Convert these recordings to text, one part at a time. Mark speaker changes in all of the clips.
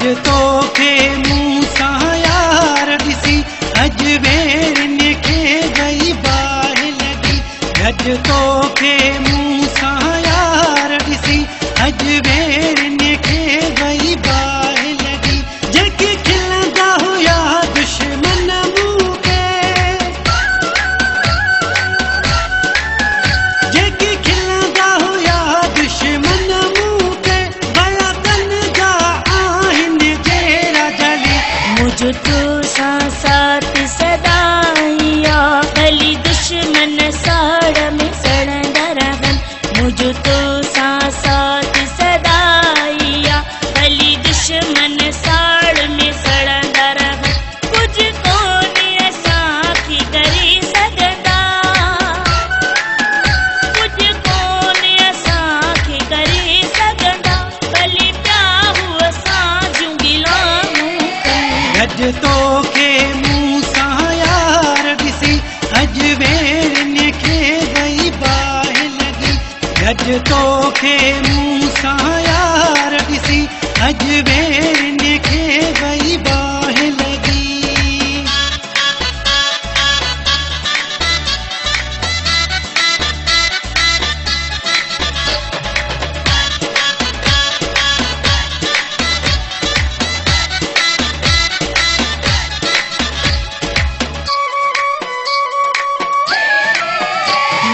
Speaker 1: गॾु तोखे मूं सां यार ॾिसी अजमेर खे गई बाहि लॻी। गॾु तोखे मूं सां यार ॾिसी अजमेर खे गई बाहि लॻी। जेके खिलंदा हुया दुश्मन मूं खे, जेके खिलंदा हुया दुश्मन मूं खे, भला तन जा आहिनि जहिड़ा जली।
Speaker 2: मुझ तो साथ सदाइया भली दुश्मन साड़ में सड़ंदा रहन। मुझ तो साथ सदाइया भली दुश्मन साड़ में सड़ंदा रहन। कुछ कोन असांखे करे सघंदा, कुछ कोन असांखे करे सघंदा, भली पिया हू असां जूं गिलाऊं।
Speaker 1: गॾु तोखे मूं सां यार ॾिसी अजमेर खे गई बाहि लॻी। गॾु तोखे मूं सां यार ॾिसी अजमेर खे गई बाहि लॻी।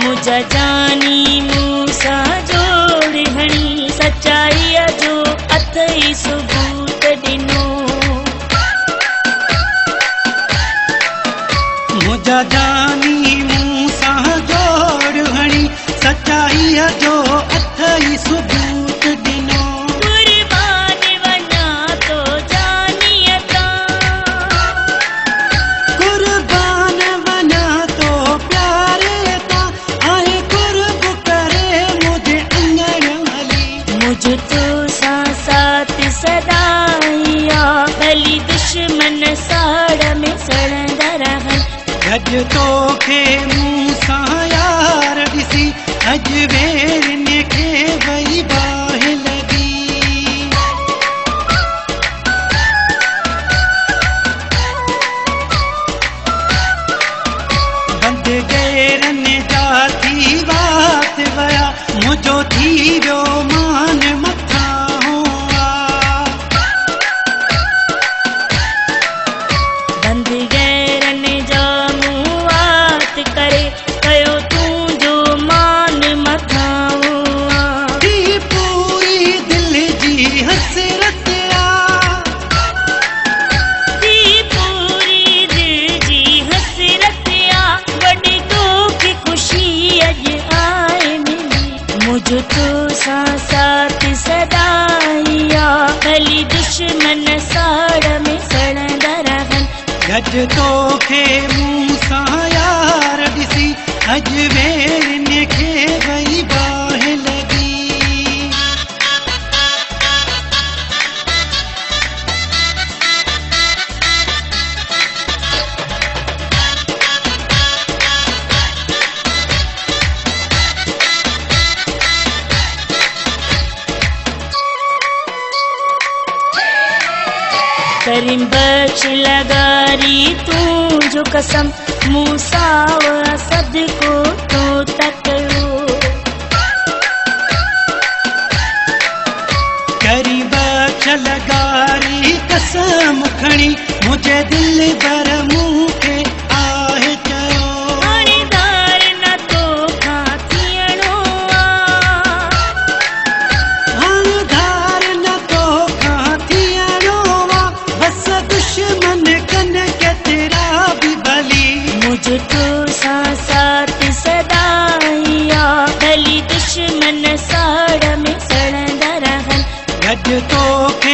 Speaker 2: मुझा जानी मूसा जोड़ हणी सच्चाईअ जो अथई सबूत ॾिनो।
Speaker 1: मुझा जानी मूं सां जोड़ हणी सच्चाईअ जो अथई सबूत ॾिनो।
Speaker 2: कुर्बान वञा तो जानीअ तां,
Speaker 1: कुर्बान वञा तो प्यारे तां, आहे कुर्ब करे मुझे अंगण हली।
Speaker 2: मुझ तो साथ सदाइया भली दुश्मन साड़ में सड़ंदा रहन।
Speaker 1: गॾु तोखे मूं सां यार ॾिसी अजमेर खे गई बाहि लॻी। बंद गैरनि जा थी वात वया, मुंहिंजो थी वियो मान मथां हुआ।
Speaker 2: बंद गैरन जा मूं वात करे कयो तूं जो मान मथां हुआ।
Speaker 1: थी पूरी दिल जी हसरत आ,
Speaker 2: थी पूरी दिल जी हसरत आ, वॾी तोखे ख़ुशी अॼु आए मिली। मुझ तो साथ सदाइया भली दुश्मन साड़ में सड़ंदा रहन।
Speaker 1: गॾु तोखे मूं सां यार ॾिसी अजमेर खे गई बाहि लॻी।
Speaker 2: करीम बख्श लगारी तूं जो कसम, मूसा व असद को तो तकयो।
Speaker 1: करी बख्श लगारी कसम खणी मुझे दिल भर मूं खे आहे चयो।
Speaker 2: हाणेदार न तोखां थियणो आ,
Speaker 1: हाणेदार न तोखां थियणो आ, बस दुश्मन कन केतिरा बि भली।
Speaker 2: मुझ तो साथ सदाइया भली दुश्मन साड़ में सड़ंदा रहन।
Speaker 1: गॾु तोखे